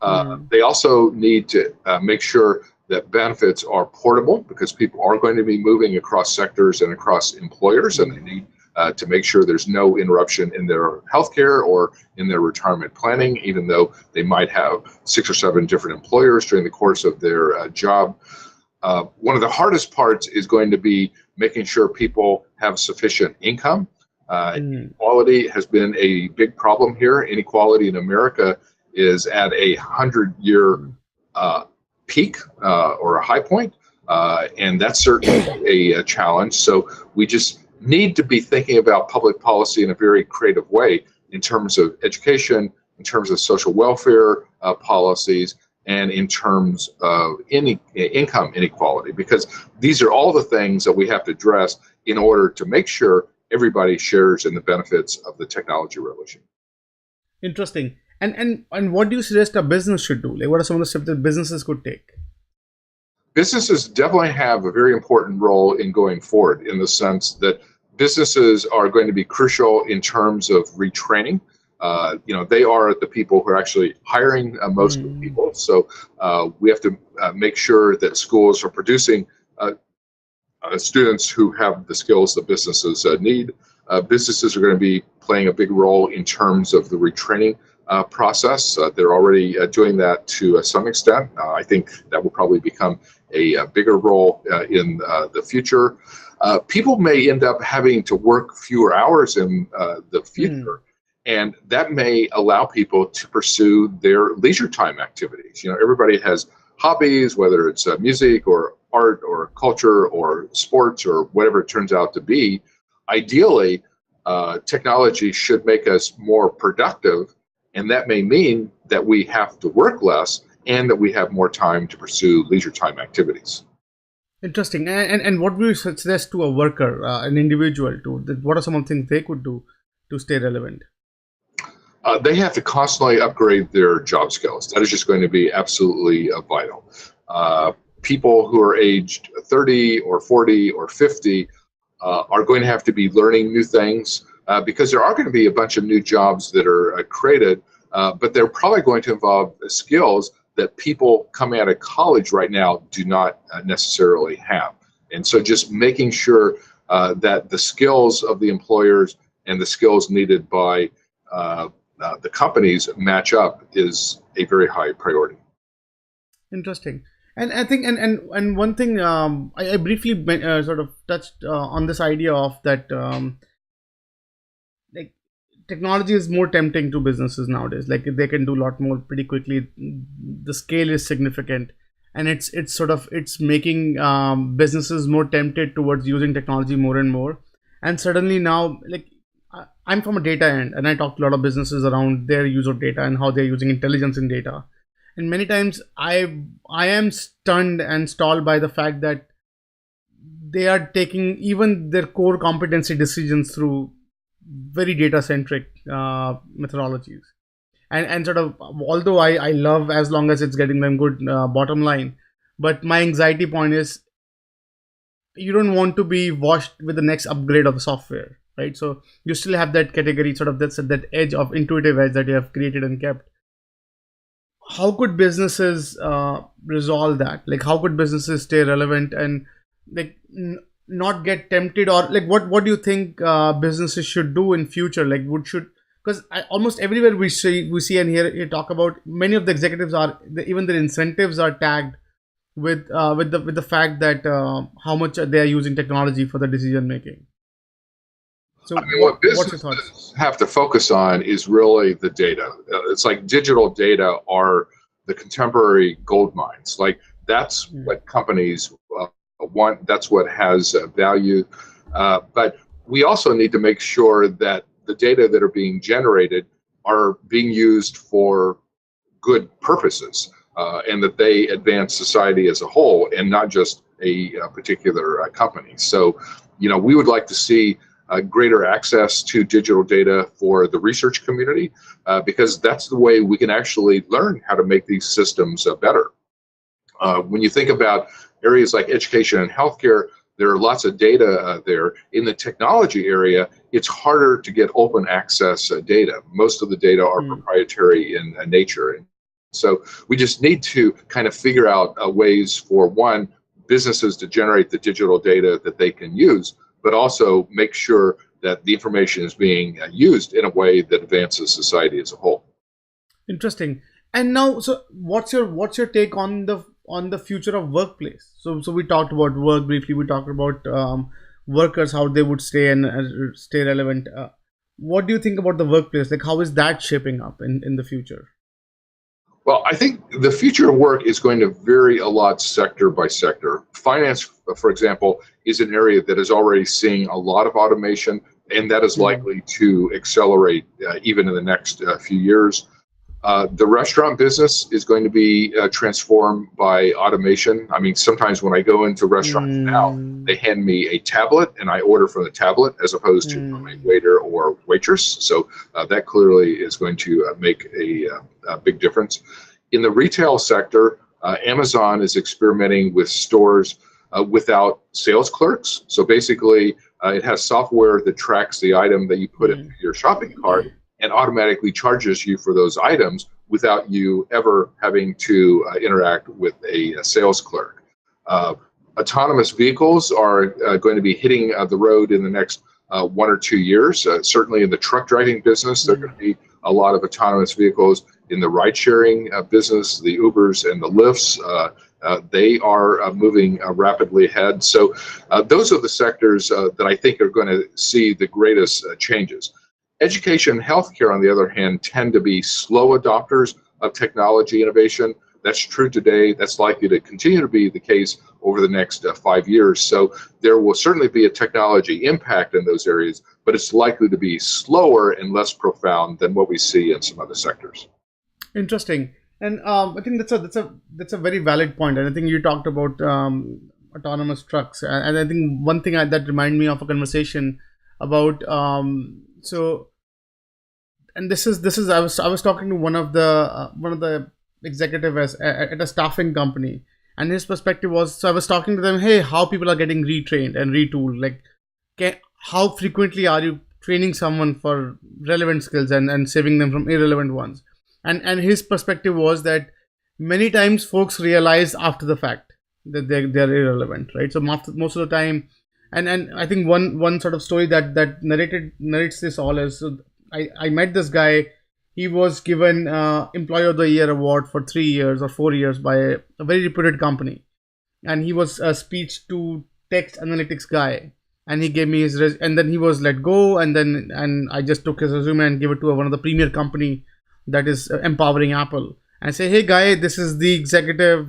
Speaker 1: Hmm.
Speaker 2: They also need to make sure that benefits are portable because people are going to be moving across sectors and across employers, and they need to make sure there's no interruption in their healthcare or in their retirement planning, even though they might have 6 or 7 different employers during the course of their job. One of the hardest parts is going to be making sure people have sufficient income.
Speaker 1: Hmm.
Speaker 2: Inequality has been a big problem here. Inequality in America is at a 100-year peak or a high point, and that's certainly a challenge. So we just need to be thinking about public policy in a very creative way in terms of education, in terms of social welfare policies, and in terms of income inequality, because these are all the things that we have to address in order to make sure everybody shares in the benefits of the technology revolution.
Speaker 1: Interesting. And what do you suggest a business should do? Like, what are some of the steps that businesses could take?
Speaker 2: Businesses definitely have a very important role in going forward, in the sense that businesses are going to be crucial in terms of retraining. They are the people who are actually hiring most of the
Speaker 1: Hmm.
Speaker 2: people. So we have to make sure that schools are producing students who have the skills that businesses need. Businesses are going to be playing a big role in terms of the retraining process. They're already doing that to some extent. I think that will probably become a bigger role in the future. People may end up having to work fewer hours in the
Speaker 1: Hmm.
Speaker 2: future, and that may allow people to pursue their leisure time activities. Everybody has hobbies, whether it's music or art or culture or sports or whatever it turns out to be. Ideally, technology should make us more productive, and that may mean that we have to work less and that we have more time to pursue leisure time activities.
Speaker 1: Interesting. And what would you suggest to a worker, an individual, what are some of the things they could do to stay relevant?
Speaker 2: They have to constantly upgrade their job skills. That is just going to be absolutely vital. People who are aged 30 or 40 or 50 are going to have to be learning new things because there are going to be a bunch of new jobs that are created, but they're probably going to involve skills that people coming out of college right now do not necessarily have. And so just making sure that the skills of the employers and the skills needed by the companies match up is a very high priority.
Speaker 1: Interesting. And I think, and one thing, I briefly sort of touched on this idea of that, like, technology is more tempting to businesses nowadays. Like, they can do a lot more pretty quickly. The scale is significant, and it's sort of it's making businesses more tempted towards using technology more and more. And suddenly now, like, I'm from a data end, and I talk to a lot of businesses around their use of data and how they're using intelligence in data. And many times I am stunned and stalled by the fact that they are taking even their core competency decisions through very data centric methodologies. And sort of, although I love as long as it's getting them good bottom line, but my anxiety point is you don't want to be washed with the next upgrade of the software, right? So you still have that category, sort of that edge of intuitive edge that you have created and kept. How could businesses resolve that? Like, how could businesses stay relevant and, like, not get tempted? Or, like, what do you think businesses should do in future? Like, would should because almost everywhere we see and hear you talk about, many of the executives are, even their incentives are tagged with the fact that how much they are using technology for the decision making. So
Speaker 2: I mean, what
Speaker 1: what's your thoughts?
Speaker 2: businesses have to focus on is really the data. It's like digital data are the contemporary gold mines. Like that's
Speaker 1: Mm,
Speaker 2: what companies want. That's what has value. But we also need to make sure that the data that are being generated are being used for good purposes, and that they advance society as a whole and not just a particular company. So, we would like to see greater access to digital data for the research community, because that's the way we can actually learn how to make these systems better. When you think about areas like education and healthcare, there are lots of data there. In the technology area, it's harder to get open access data. Most of the data are
Speaker 1: mm.
Speaker 2: proprietary in nature. And so we just need to kind of figure out ways for one, businesses to generate the digital data that they can use, but also make sure that the information is being used in a way that advances society as a whole.
Speaker 1: Interesting. And now, so what's your take on the future of workplace? So we talked about work briefly. We talked about workers, how they would stay and stay relevant. What do you think about the workplace? Like, how is that shaping up in the future?
Speaker 2: Well, I think the future of work is going to vary a lot sector by sector. Finance, for example, is an area that is already seeing a lot of automation, and that is
Speaker 1: Mm,
Speaker 2: likely to accelerate even in the next few years. The restaurant business is going to be transformed by automation. I mean, sometimes when I go into restaurants now, they
Speaker 1: mm,
Speaker 2: hand me a tablet and I order from the tablet as opposed to from a
Speaker 1: mm,
Speaker 2: waiter or waitress. So that clearly is going to make a big difference. In the retail sector, Amazon is experimenting with stores without sales clerks. So basically, it has software that tracks the item that you put into
Speaker 1: mm.
Speaker 2: your shopping cart and automatically charges you for those items without you ever having to interact with a sales clerk. Uh, Autonomous vehicles are going to be hitting the road in the next 1 or 2 years. Certainly in the truck driving business, there are going to be a lot of autonomous vehicles. In the ride sharing business, the Ubers and the Lyfts, they are moving rapidly ahead. So those are the sectors that I think are going to see the greatest changes. Education and healthcare, on the other hand, tend to be slow adopters of technology innovation. That's true today. That's likely to continue to be the case over the next 5 years. So there will certainly be a technology impact in those areas, but it's likely to be slower and less profound than what we see in some other sectors.
Speaker 1: Interesting. And I think that's a very valid point. And I think you talked about autonomous trucks, and I think one thing that reminded me of a conversation about and this is I was talking to one of the executive at a staffing company, and his perspective was, so I was talking to them, hey, how people are getting retrained and retooled, like how frequently are you training someone for relevant skills and saving them from irrelevant ones? And his perspective was that many times folks realize after the fact that they're irrelevant, right? So most of the time, and I think one sort of story that narrates this all is, so I met this guy. He was given Employee of the Year award for 3 years or 4 years by a very reputed company, and he was a speech to text analytics guy. And he gave me and then he was let go, and I just took his resume and gave it to one of the premier company that is empowering Apple, and say, hey guy, this is the executive.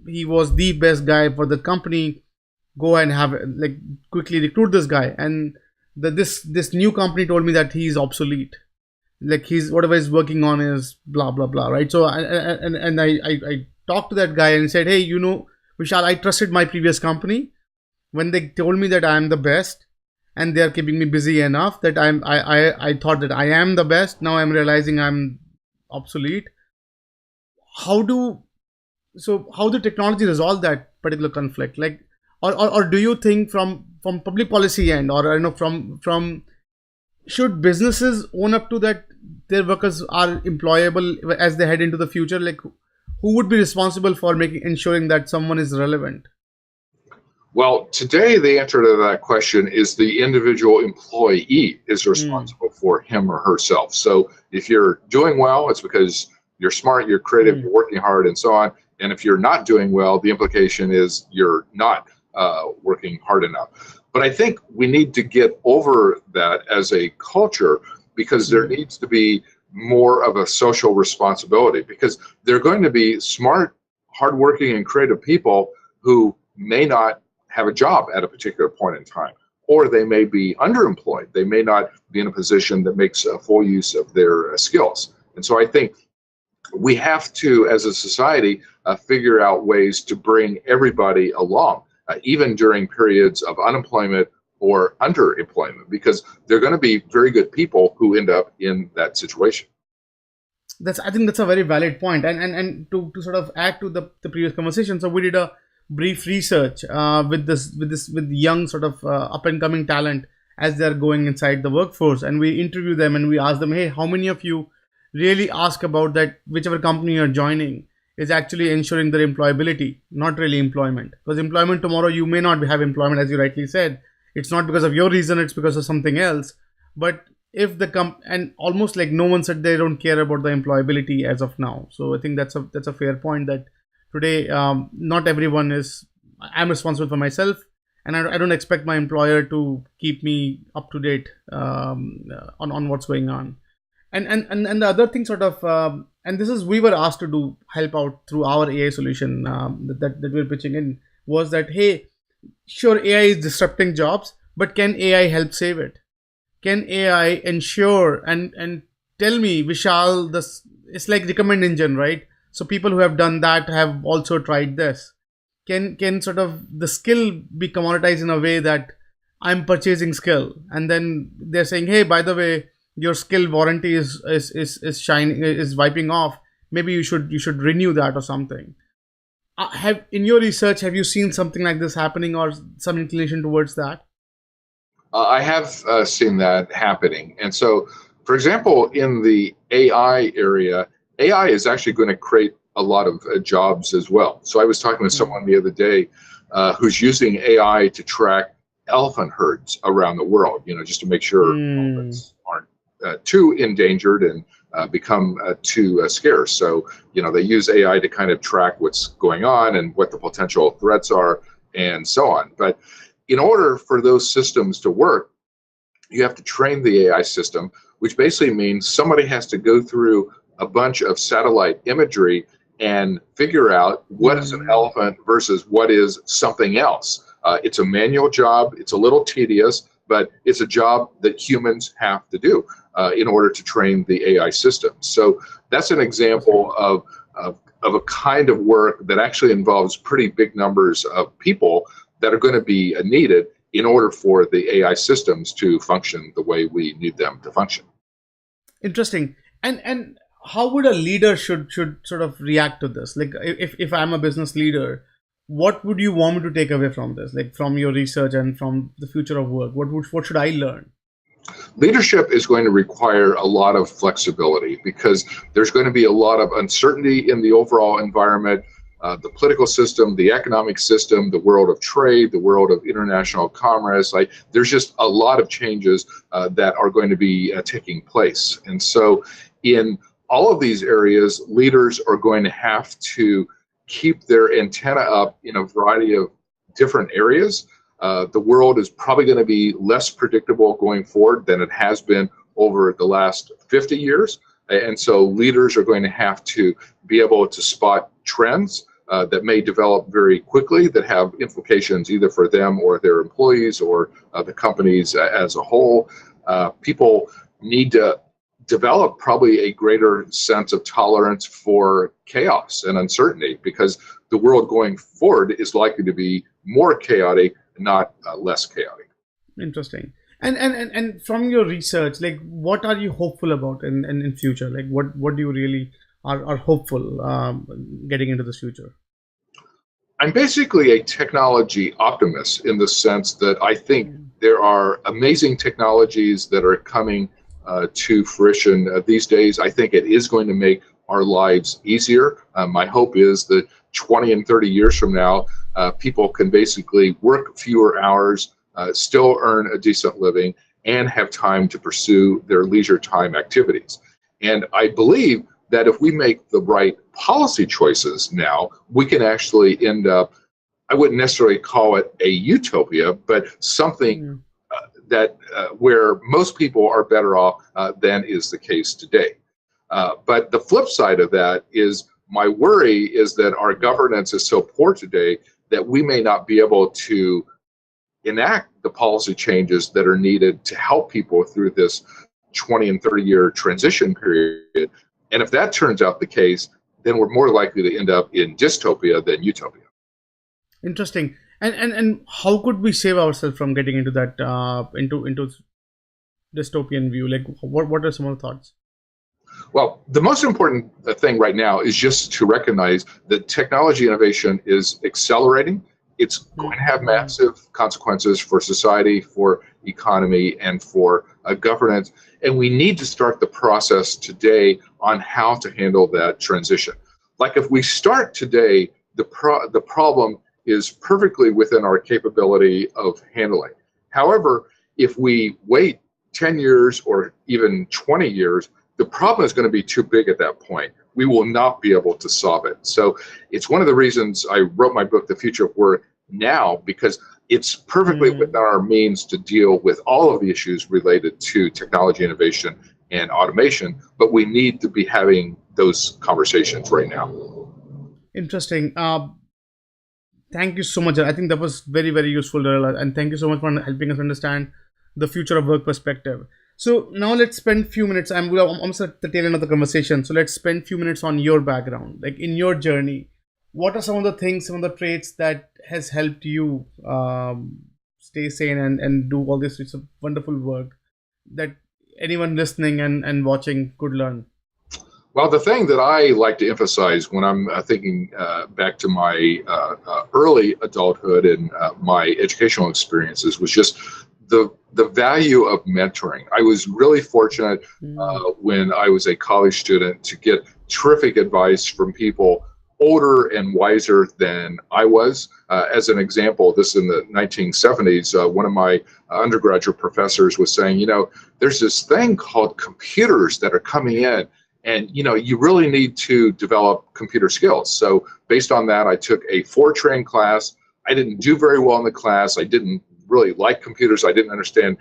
Speaker 1: He was the best guy for the company. Go and have, like, quickly recruit this guy. And this new company told me that he's obsolete, like he's whatever he's working on is blah blah blah, right? So I talked to that guy and said, hey, Vishal, I trusted my previous company when they told me that I am the best, and they are keeping me busy enough that I thought that I am the best. Now I'm realizing I'm obsolete. How do how the technology resolve that particular conflict, like, or do you think from public policy end, or from should businesses own up to that their workers are employable as they head into the future? Like, who would be responsible for making ensuring that someone is relevant?
Speaker 2: Well, today the answer to that question is the individual employee is
Speaker 1: Mm,
Speaker 2: responsible for him or herself. So if you're doing well, it's because you're smart, you're creative,
Speaker 1: mm,
Speaker 2: you're working hard, and so on. And if you're not doing well, the implication is you're not working hard enough. But I think we need to get over that as a culture, because there
Speaker 1: Mm.
Speaker 2: needs to be more of a social responsibility, because they're going to be smart, hardworking, and creative people who may not have a job at a particular point in time, or they may be underemployed. They may not be in a position that makes full use of their skills. And so I think we have to, as a society, figure out ways to bring everybody along, even during periods of unemployment or underemployment, because they're going to be very good people who end up in that situation.
Speaker 1: That's, I think that's a very valid point. And to sort of add to the previous conversation, so we did a brief research with young sort of up and coming talent as they're going inside the workforce, and we interview them and we ask them, hey, how many of you really ask about that whichever company you're joining is actually ensuring their employability, not really employment? Because employment tomorrow, you may not have employment, as you rightly said. It's not because of your reason, it's because of something else. But if the and almost like no one said they don't care about the employability as of now. So I think that's a fair point, that today, not everyone is. I'm responsible for myself, and I don't expect my employer to keep me up to date on what's going on. And the other thing, sort of, and this is, we were asked to do help out through our AI solution, that we're pitching in, was that, hey, sure, AI is disrupting jobs, but can AI help save it? Can AI ensure, and tell me, Vishal, this, it's like recommend engine, right? So people who have done that have also tried this. Can sort of the skill be commoditized in a way that I'm purchasing skill, and then they're saying, hey, by the way, your skill warranty is shining, is wiping off. Maybe you should renew that or something. Have, in your research, have you seen something like this happening, or some inclination towards that?
Speaker 2: I have seen that happening. And so, for example, in the AI area, AI is actually going to create a lot of jobs as well. So I was talking with
Speaker 1: Mm.
Speaker 2: someone the other day who's using AI to track elephant herds around the world, just to make sure
Speaker 1: Hmm.
Speaker 2: elephants aren't too endangered and become too scarce. So, they use AI to kind of track what's going on and what the potential threats are and so on. But in order for those systems to work, you have to train the AI system, which basically means somebody has to go through a bunch of satellite imagery and figure out what is an
Speaker 1: Hmm.
Speaker 2: elephant versus what is something else. It's a manual job. It's a little tedious, but it's a job that humans have to do in order to train the AI system. So that's an
Speaker 1: Interesting.
Speaker 2: example of a kind of work that actually involves pretty big numbers of people that are going to be needed in order for the AI systems to function the way we need them to function.
Speaker 1: Interesting. And how would a leader should sort of react to this? Like, if I'm a business leader, what would you want me to take away from this? Like, from your research and from the future of work, what should I learn?
Speaker 2: Leadership is going to require a lot of flexibility, because there's going to be a lot of uncertainty in the overall environment. The political system, the economic system, the world of trade, the world of international commerce. Like, there's just a lot of changes that are going to be taking place. And so, in all of these areas, leaders are going to have to keep their antenna up in a variety of different areas. The world is probably going to be less predictable going forward than it has been over the last 50 years. And so leaders are going to have to be able to spot trends that may develop very quickly, that have implications either for them or their employees or the companies as a whole. People need to develop probably a greater sense of tolerance for chaos and uncertainty, because the world going forward is likely to be more chaotic, not less chaotic.
Speaker 1: Interesting. And from your research, like, what are you hopeful about in future? Like, what do you really are hopeful, getting into this future?
Speaker 2: I'm basically a technology optimist, in the sense that I think
Speaker 1: Mm.
Speaker 2: there are amazing technologies that are coming to fruition these days. I think it is going to make our lives easier. My hope is that 20 and 30 years from now, people can basically work fewer hours, still earn a decent living, and have time to pursue their leisure time activities. And I believe that if we make the right policy choices now, we can actually end up I wouldn't necessarily call it a utopia, but something
Speaker 1: Mm.
Speaker 2: that where most people are better off than is the case today. But the flip side of that is my worry is that our governance is so poor today that we may not be able to enact the policy changes that are needed to help people through this 20 and 30-year transition period. And if that turns out the case, then we're more likely to end up in dystopia than utopia.
Speaker 1: Interesting. And how could we save ourselves from getting into that into dystopian view? Like, what are some of the thoughts?
Speaker 2: Well, the most important thing right now is just to recognize that technology innovation is accelerating. It's going to have
Speaker 1: Mm.
Speaker 2: massive consequences for society, for economy, and for governance. And we need to start the process today on how to handle that transition. Like if we start today, the problem is perfectly within our capability of handling. However, if we wait 10 years or even 20 years, the problem is going to be too big at that point. We will not be able to solve it. So it's one of the reasons I wrote my book, The Future of Work, now, because it's perfectly within
Speaker 1: Mm.
Speaker 2: our means to deal with all of the issues related to technology innovation and automation, but we need to be having those conversations right now.
Speaker 1: Interesting. Thank you so much. I think that was very, very useful, Darrell, and thank you so much for helping us understand the future of work perspective. So now let's spend few minutes. We're almost at the tail end of the conversation. So let's spend few minutes on your background, like in your journey. What are some of the things, some of the traits that has helped you stay sane and do all this? It's a wonderful work that anyone listening and watching could learn.
Speaker 2: Well, the thing that I like to emphasize when I'm thinking back to my early adulthood and my educational experiences was just the value of mentoring. I was really fortunate
Speaker 1: Mm.
Speaker 2: when I was a college student to get terrific advice from people older and wiser than I was. As an example, this in the 1970s, one of my undergraduate professors was saying, there's this thing called computers that are coming in, and you really need to develop computer skills. So based on that, I took a Fortran class. I didn't do very well in the class. I didn't really like computers. I didn't understand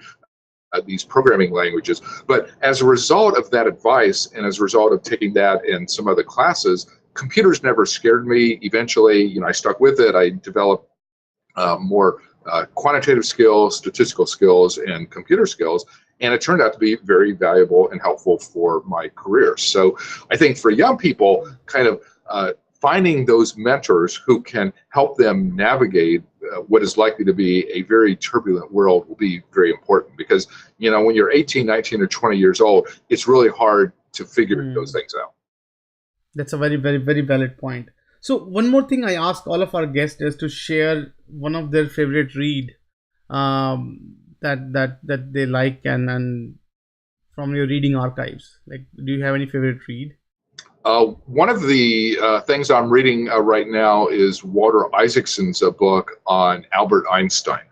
Speaker 2: these programming languages. But as a result of that advice, and as a result of taking that in some other classes, computers never scared me. Eventually, I stuck with it. I developed more quantitative skills, statistical skills, and computer skills. And it turned out to be very valuable and helpful for my career. So I think for young people, kind of finding those mentors who can help them navigate what is likely to be a very turbulent world will be very important, because when you're 18, 19, or 20 years old, it's really hard to figure those
Speaker 1: Mm.
Speaker 2: things out.
Speaker 1: That's a very, very, very valid point. So one more thing I ask all of our guests is to share one of their favorite read that they like and from your reading archives. Like, do you have any favorite read?
Speaker 2: One of the things I'm reading right now is Walter Isaacson's book on Albert Einstein.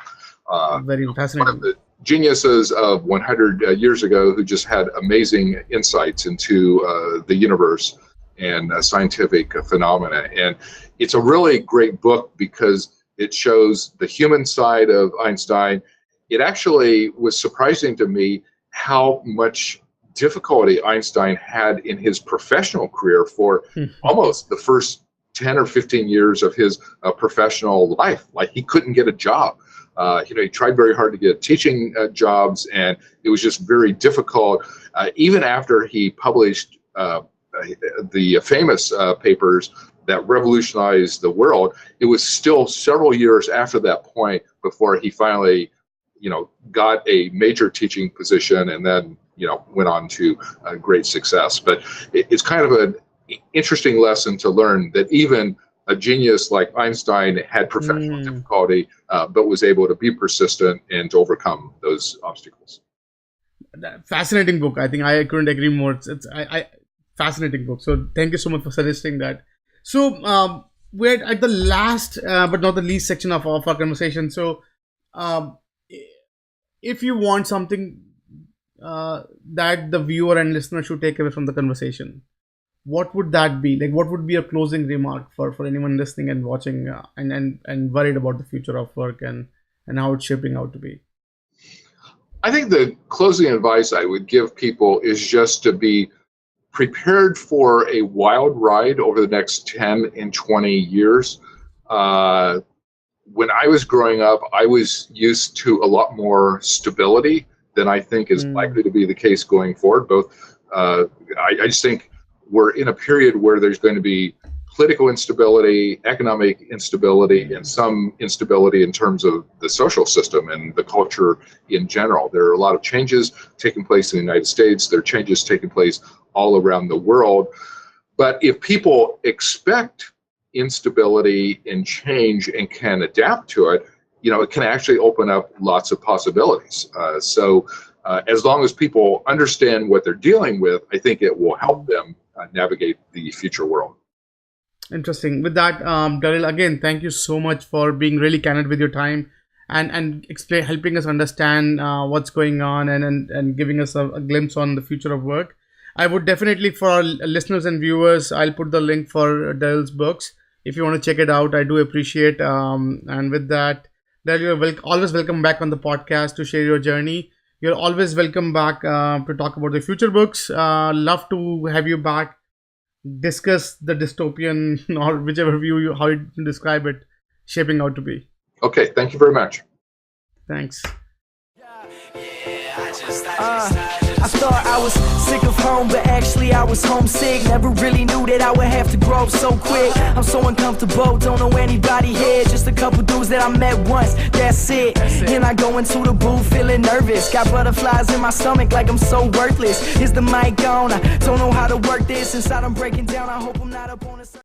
Speaker 1: Very
Speaker 2: One of
Speaker 1: fascinating.
Speaker 2: the geniuses of 100 years ago who just had amazing insights into the universe and scientific phenomena. And it's a really great book because it shows the human side of Einstein. It actually was surprising to me how much difficulty Einstein had in his professional career for almost the first 10 or 15 years of his professional life. Like, he couldn't get a job. He tried very hard to get teaching jobs, and it was just very difficult. Even after he published the famous papers that revolutionized the world, it was still several years after that point before he finally, got a major teaching position, and then, went on to great success. But it's kind of an interesting lesson to learn that even a genius like Einstein had professional
Speaker 1: Mm.
Speaker 2: difficulty, but was able to be persistent and to overcome those obstacles.
Speaker 1: Fascinating book. I think I couldn't agree more. It's fascinating book. So thank you so much for suggesting that. So we're at the last but not the least section of our conversation. So um, if you want something that the viewer and listener should take away from the conversation, what would that be? Like, what would be a closing remark for anyone listening and watching, and worried about the future of work and how it's shaping out to be?
Speaker 2: I think the closing advice I would give people is just to be prepared for a wild ride over the next 10 and 20 years. When I was growing up, I was used to a lot more stability than I think is
Speaker 1: Mm,
Speaker 2: likely to be the case going forward. I just think we're in a period where there's going to be political instability, economic instability, and some instability in terms of the social system and the culture in general. There are a lot of changes taking place in the United States. There are changes taking place all around the world. But if people expect instability and change and can adapt to it, it can actually open up lots of possibilities. As long as people understand what they're dealing with, I think it will help them navigate the future world.
Speaker 1: interesting. With that, Darrell, again, thank you so much for being really candid with your time and explain, helping us understand what's going on, and giving us a glimpse on the future of work. I would definitely, for our listeners and viewers, I'll put the link for Darrell's books if you want to check it out. I do appreciate. And with that, Darrell, you're always welcome back on the podcast to share your journey. You're always welcome back to talk about the future books. Love to have you back, discuss the dystopian or whichever view how you describe it shaping out to be.
Speaker 2: Okay, thank you very much.
Speaker 1: Thanks.
Speaker 3: I thought I was sick of home, but actually I was homesick. Never really knew that I would have to grow up so quick. I'm so uncomfortable, don't know anybody here. Just a couple dudes that I met once, that's it. And I go into the booth feeling nervous. Got butterflies in my stomach like I'm so worthless. Is the mic on? I don't know how to work this. Inside I'm breaking down, I hope I'm not up on the